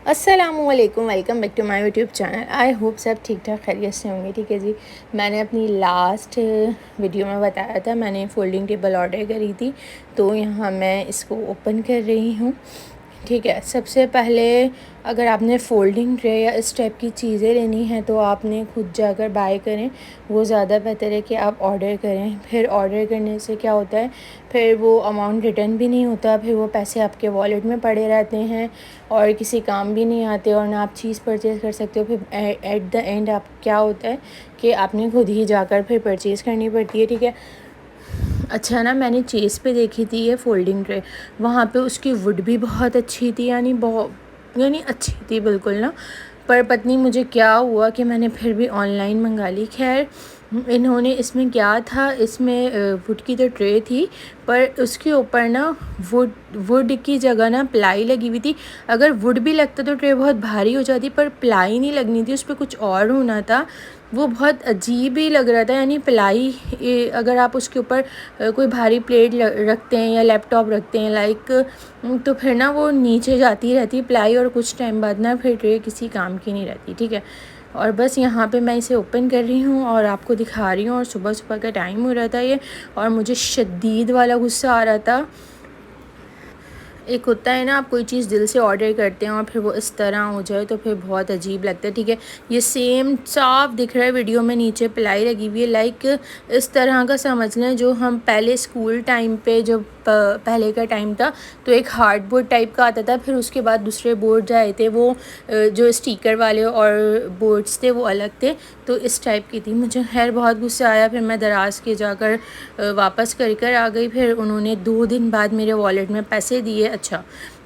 अस्सलामुअलैकुम, welcome back to my YouTube channel. I hope सब ठीक ठाक खैरियत से होंगे। ठीक है जी, मैंने अपनी लास्ट वीडियो में बताया था मैंने फ़ोल्डिंग टेबल ऑर्डर करी थी, तो यहाँ मैं इसको ओपन कर रही हूँ। ठीक है, सबसे पहले अगर आपने फ़ोल्डिंग ट्रे या इस टाइप की चीज़ें लेनी है तो आपने खुद जाकर बाय करें, वो ज़्यादा बेहतर है कि आप ऑर्डर करें। फिर ऑर्डर करने से क्या होता है, फिर वो अमाउंट रिटर्न भी नहीं होता, फिर वो पैसे आपके वॉलेट में पड़े रहते हैं और किसी काम भी नहीं आते और ना आप चीज़ परचेज़ कर सकते हो। फिर एट द एंड आप क्या होता है कि आपने खुद ही जाकर फिर परचेज़ करनी पड़ती है। ठीक है, अच्छा ना, मैंने चेस पे देखी थी ये फ़ोल्डिंग ट्रे, वहाँ पे उसकी वुड भी बहुत अच्छी थी, यानी अच्छी थी बिल्कुल ना। पर पत्नी मुझे क्या हुआ कि मैंने फिर भी ऑनलाइन मंगा ली। खैर, इन्होंने इसमें क्या था, इसमें वुड की तो ट्रे थी पर उसके ऊपर ना वुड की जगह ना प्लाई लगी हुई थी। अगर वुड भी लगता तो ट्रे बहुत भारी हो जाती, पर प्लाई नहीं लगनी थी, उस पर कुछ और होना था। वो बहुत अजीब ही लग रहा था, यानी प्लाई अगर आप उसके ऊपर कोई भारी प्लेट रखते हैं या लैपटॉप रखते हैं तो फिर ना वो नीचे जाती रहती प्लाई और कुछ टाइम बाद ना फिर ट्रे किसी काम की नहीं रहती। ठीक है, और बस यहाँ पे मैं इसे ओपन कर रही हूँ और आपको दिखा रही हूँ। और सुबह सुबह का टाइम हो रहा था ये, और मुझे शदीद वाला गुस्सा आ रहा था। एक होता है ना, आप कोई चीज़ दिल से ऑर्डर करते हैं और फिर वो इस तरह हो जाए तो फिर बहुत अजीब लगता है। ठीक है, ये सेम साफ दिख रहा है वीडियो में, नीचे प्लाई लगी हुई है। इस तरह का समझ लें जो हम पहले स्कूल टाइम पे, जब पहले का टाइम था तो एक हार्डबोर्ड टाइप का आता था, फिर उसके बाद दूसरे बोर्ड आए थे, वो जो स्टिकर वाले और बोर्ड्स थे वो अलग थे, तो इस टाइप की थी। मुझे खैर बहुत गुस्सा आया, फिर मैं दराज के जाकर वापस कर आ गई। फिर उन्होंने 2 दिन बाद मेरे वॉलेट में पैसे दिए। अच्छा,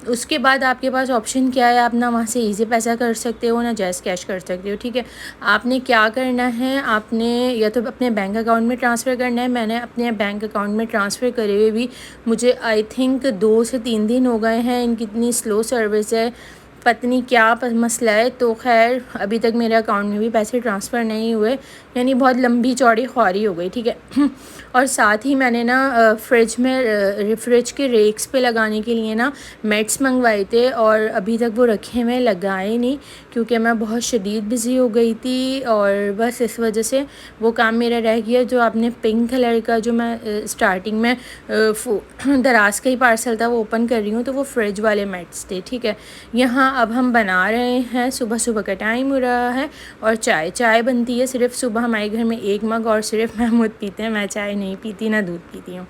उसके बाद आपके पास ऑप्शन क्या है, आप ना वहाँ से इजी पैसा कर सकते हो ना जैज़ कैश कर सकते हो। ठीक है, आपने क्या करना है, आपने या तो अपने बैंक अकाउंट में ट्रांसफ़र करना है। मैंने अपने बैंक अकाउंट में ट्रांसफ़र करे हुए भी मुझे आई थिंक 2 से 3 दिन हो गए हैं। इनकी इतनी स्लो सर्विस है, पता नहीं क्या मसला है। तो खैर, अभी तक मेरे अकाउंट में भी पैसे ट्रांसफ़र नहीं हुए, यानी बहुत लंबी चौड़ी ख्वारी हो गई। ठीक है और साथ ही मैंने ना फ्रिज में फ्रिज के रेक्स पे लगाने के लिए ना मैट्स मंगवाए थे, और अभी तक वो रखे हुए, लगाए नहीं, क्योंकि मैं बहुत शदीद बिज़ी हो गई थी और बस इस वजह से वो काम मेरा रह गया। जो आपने पिंक कलर का, जो मैं स्टार्टिंग में दराज का ही पार्सल था वो ओपन कर रही हूँ, तो वो फ्रिज वाले मैट्स थे। ठीक है, यहाँ अब हम बना रहे हैं, सुबह सुबह का टाइम हो रहा है और चाय बनती है। सिर्फ सुबह हमारे घर में 1 मग और सिर्फ महमूद पीते हैं, मैं चाय नहीं पीती, ना दूध पीती हूँ।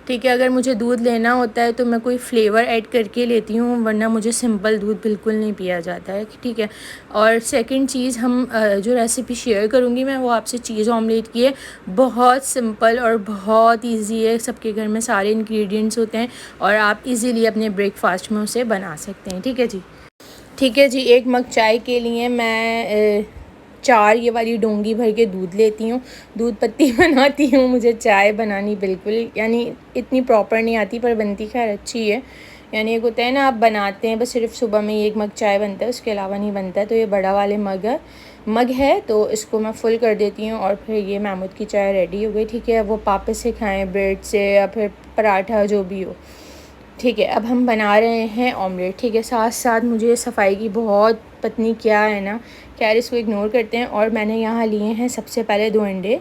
ठीक है, अगर मुझे दूध लेना होता है तो मैं कोई फ्लेवर ऐड करके लेती हूँ, वरना मुझे सिंपल दूध बिल्कुल नहीं पिया जाता है। ठीक है, और सेकंड चीज़, हम जो रेसिपी शेयर करूँगी मैं, वो आपसे चीज़ ऑमलेट की है। बहुत सिंपल और बहुत इजी है, सबके घर में सारे इंग्रेडिएंट्स होते हैं और आप इजीली अपने ब्रेकफास्ट में उसे बना सकते हैं। ठीक है जी, 1 मग चाय के लिए मैं 4 ये वाली डोंगी भर के दूध लेती हूँ। दूध पत्ती बनाती हूँ, मुझे चाय बनानी बिल्कुल यानी इतनी प्रॉपर नहीं आती, पर बनती खैर अच्छी है। यानी एक होता है ना, आप बनाते हैं बस सिर्फ सुबह में 1 मग चाय बनता है, उसके अलावा नहीं बनता है। तो ये बड़ा वाले मग है, तो इसको मैं फुल कर देती हूँ और फिर ये महमूद की चाय रेडी हो गई। ठीक है, वो पापे से खाएँ, ब्रेड से या फिर पराठा, जो भी हो। ठीक है, अब हम बना रहे हैं ऑमलेट। ठीक है, साथ साथ मुझे सफाई की बहुत पत्नी क्या है ना, खैर इसको इग्नोर करते हैं। और मैंने यहाँ लिए हैं सबसे पहले 2 अंडे।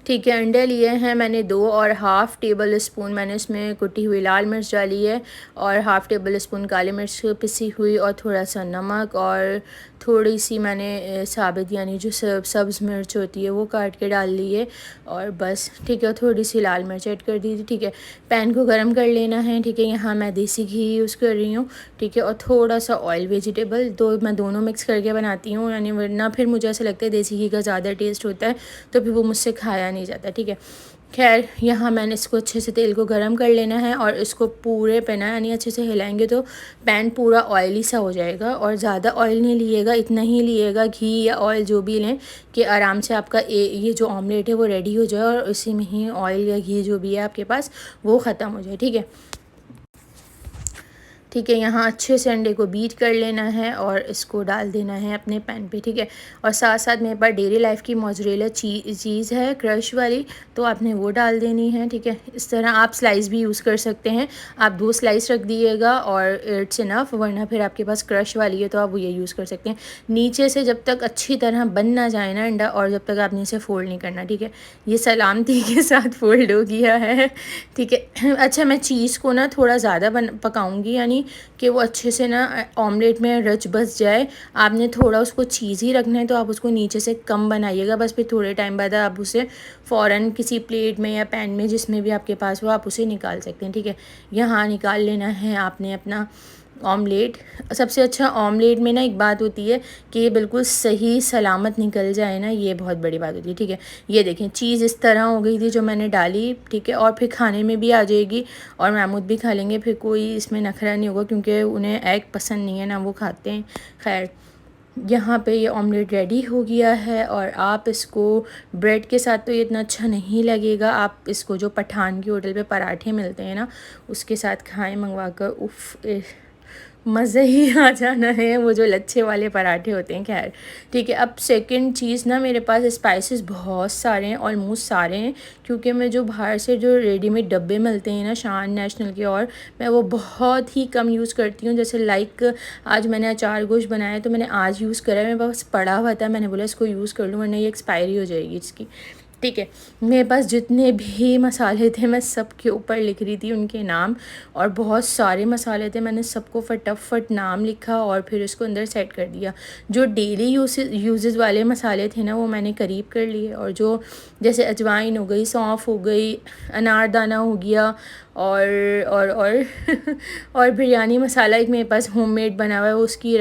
ठीक है, अंडे लिए हैं मैंने 2 और हाफ़ टेबल स्पून मैंने इसमें कुटी हुई लाल मिर्च डाली है, और हाफ़ टेबल स्पून काली मिर्च पिसी हुई, और थोड़ा सा नमक, और थोड़ी सी मैंने साबित यानी जो सब्ज़ मिर्च होती है वो काट के डाल ली है, और बस। ठीक है, थोड़ी सी लाल मिर्च ऐड कर दी थी। ठीक है, पैन को गर्म कर लेना है। ठीक है, यहाँ मैं देसी घी यूज़ कर रही हूँ। ठीक है, और थोड़ा सा ऑयल, वेजिटेबल, मैं दोनों मिक्स करके बनाती हूँ, यानी वरना फिर मुझे ऐसा लगता है देसी घी का ज़्यादा टेस्ट होता है, तो फिर वो मुझसे खाया नहीं जाता। ठीक है, खैर यहाँ मैंने इसको अच्छे से तेल को गरम कर लेना है और इसको पूरे पे ना, यानी अच्छे से हिलाएंगे तो पैन पूरा ऑयली सा हो जाएगा। और ज़्यादा ऑयल नहीं लिएगा, इतना ही लिएगा, घी या ऑयल जो भी लें, कि आराम से आपका ये जो ऑमलेट है वो रेडी हो जाए और इसी में ही ऑयल या घी जो भी है आपके पास वो ख़त्म हो जाए। ठीक है। यहाँ अच्छे से अंडे को बीट कर लेना है और इसको डाल देना है अपने पैन पे, ठीक है। और साथ साथ मेरे पास डेरी लाइफ की मोज़रेला चीज़ है क्रश वाली, तो आपने वो डाल देनी है, ठीक है। इस तरह आप स्लाइस भी यूज़ कर सकते हैं, आप 2 स्लाइस रख दिएगा और इट्स इनफ, वरना फिर आपके पास क्रश वाली है तो आप वो ये यूज़ कर सकते हैं। नीचे से जब तक अच्छी तरह बन ना जाए ना अंडा, और जब तक आपने इसे फ़ोल्ड नहीं करना, ठीक है। ये सलामती के साथ फ़ोल्ड हो गया है, ठीक है। अच्छा, मैं चीज़ को ना थोड़ा ज़्यादा पकाऊंगी, यानी कि वो अच्छे से ना ऑमलेट में रच बस जाए। आपने थोड़ा उसको चीज़ ही रखना है तो आप उसको नीचे से कम बनाइएगा बस, फिर थोड़े टाइम बाद आप उसे फ़ौरन किसी प्लेट में या पैन में जिसमें भी आपके पास हो आप उसे निकाल सकते हैं, ठीक है। यहाँ निकाल लेना है आपने अपना ऑमलेट। सबसे अच्छा ऑमलेट में ना एक बात होती है कि ये बिल्कुल सही सलामत निकल जाए ना, ये बहुत बड़ी बात होती है, ठीक है। ये देखें चीज़ इस तरह हो गई थी जो मैंने डाली, ठीक है। और फिर खाने में भी आ जाएगी और महमूद भी खा लेंगे, फिर कोई इसमें नखरा नहीं होगा क्योंकि उन्हें एग पसंद नहीं है ना वो खाते हैं। खैर, यहाँ पे ये ऑमलेट रेडी हो गया है और आप इसको ब्रेड के साथ तो ये इतना अच्छा नहीं लगेगा, आप इसको जो पठान की होटल पे पराठे मिलते हैं ना उसके साथ खाएं मंगवा कर, उफ़ मज़े ही आ जाना है, वो जो लच्छे वाले पराठे होते हैं। खैर ठीक है। अब सेकंड चीज़ ना, मेरे पास स्पाइसेस बहुत सारे हैं, ऑलमोस्ट सारे हैं, क्योंकि मैं जो बाहर से जो रेडीमेड डब्बे मिलते हैं ना शान नेशनल के, और मैं वो बहुत ही कम यूज़ करती हूँ। जैसे लाइक आज मैंने अचार गोश्त बनाया तो मैंने आज यूज़ करा है, मेरे पास पड़ा हुआ था, मैंने बोला इसको यूज़ कर लूँ वरना ये एक्सपायरी हो जाएगी इसकी, ठीक है। मेरे पास जितने भी मसाले थे मैं सब के ऊपर लिख रही थी उनके नाम, और बहुत सारे मसाले थे, मैंने सबको फटाफट नाम लिखा और फिर उसको अंदर सेट कर दिया। जो डेली यूजेस वाले मसाले थे ना वो मैंने करीब कर लिए, और जो जैसे अजवाइन हो गई, सौंफ हो गई, अनारदाना हो गया, और और बिरयानी मसाला एक मेरे पास होममेड बना हुआ है, उसकी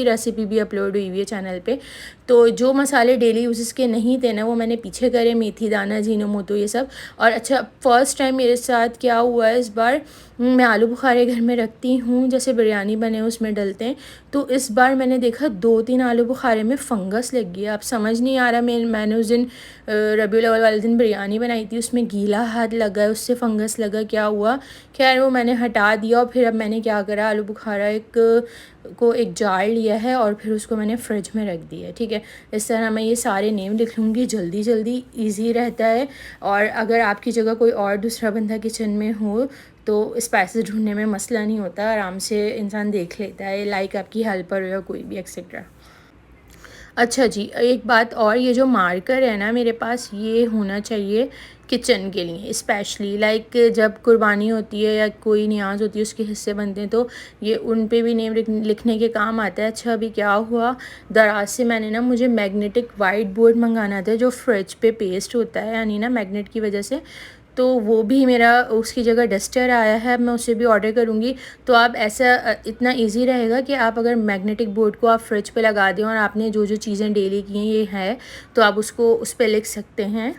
रेसिपी भी अपलोड हुई हुई है चैनल पे। तो जो मसाले डेली यूज़ के नहीं थे ना वो मैंने पीछे करे, मेथी दाना, जीनोमोटो, ये सब। और अच्छा, फ़र्स्ट टाइम मेरे साथ क्या हुआ है इस बार, मैं आलू बुखारे घर में रखती हूँ, जैसे बिरयानी बने उसमें डलते हैं, तो इस बार मैंने देखा 2-3 आलू बुखारे में फ़ंगस लग गया। अब समझ नहीं आ रहा, मैंने उस दिन रबीउल अव्वल वाले दिन बिरयानी बनाई थी, उसमें गीला हाथ लगा, उससे फ़ंगस लगा, क्या हुआ। खैर वो मैंने हटा दिया, और फिर अब मैंने क्या करा, आलू बुखारा एक जार लिया है और फिर उसको मैंने फ्रिज में रख दिया है, ठीक है। इस तरह मैं ये सारे नेम लिख लूँगी, जल्दी जल्दी ईजी रहता है। और अगर आपकी जगह कोई और दूसरा बंदा किचन में हो तो स्पाइसेस ढूंढने में मसला नहीं होता, आराम से इंसान देख लेता है, लाइक आपकी हेल्पर हो या कोई भी एक्सेट्रा। अच्छा जी, एक बात और, ये जो मार्कर है ना मेरे पास, ये होना चाहिए किचन के लिए स्पेशली, लाइक जब कुर्बानी होती है या कोई नियाज होती है उसके हिस्से बनते हैं तो ये उन पे भी नेम लिखने के काम आता है। अच्छा, अभी क्या हुआ, दराज से मैंने ना, मुझे मैग्नेटिक वाइट बोर्ड मंगाना था जो फ्रिज पे पेस्ट होता है, यानी ना मैग्नेट की वजह से, तो वो भी मेरा उसकी जगह डस्टर आया है, मैं उसे भी ऑर्डर करूँगी। तो आप ऐसा इतना इजी रहेगा कि आप अगर मैग्नेटिक बोर्ड को आप फ्रिज पे लगा दें और आपने जो जो चीज़ें डेली की हैं ये है, तो आप उसको उस पर लिख सकते हैं,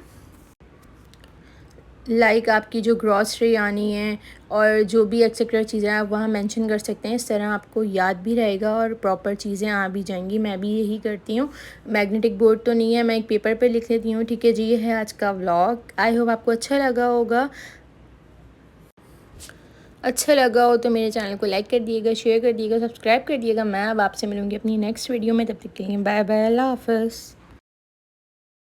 लाइक आपकी जो ग्रॉसरी आनी है और जो भी एक्सेट्रा चीज़ें आप वहाँ मेंशन कर सकते हैं। इस तरह आपको याद भी रहेगा और प्रॉपर चीज़ें आ भी जाएंगी। मैं भी यही करती हूँ। मैग्नेटिक बोर्ड तो नहीं है, मैं एक पेपर पे लिख लेती हूँ, ठीक है जी। ये है आज का व्लॉग, आई होप आपको अच्छा लगा होगा। अच्छा लगा हो तो मेरे चैनल को लाइक कर दिएगा, शेयर कर दिएगा, सब्सक्राइब कर दिएगा। मैं अब आपसे मिलूँगी अपनी नेक्स्ट वीडियो में, तब तक के लिए बाय बाय, अल्लाह हाफ़िज़।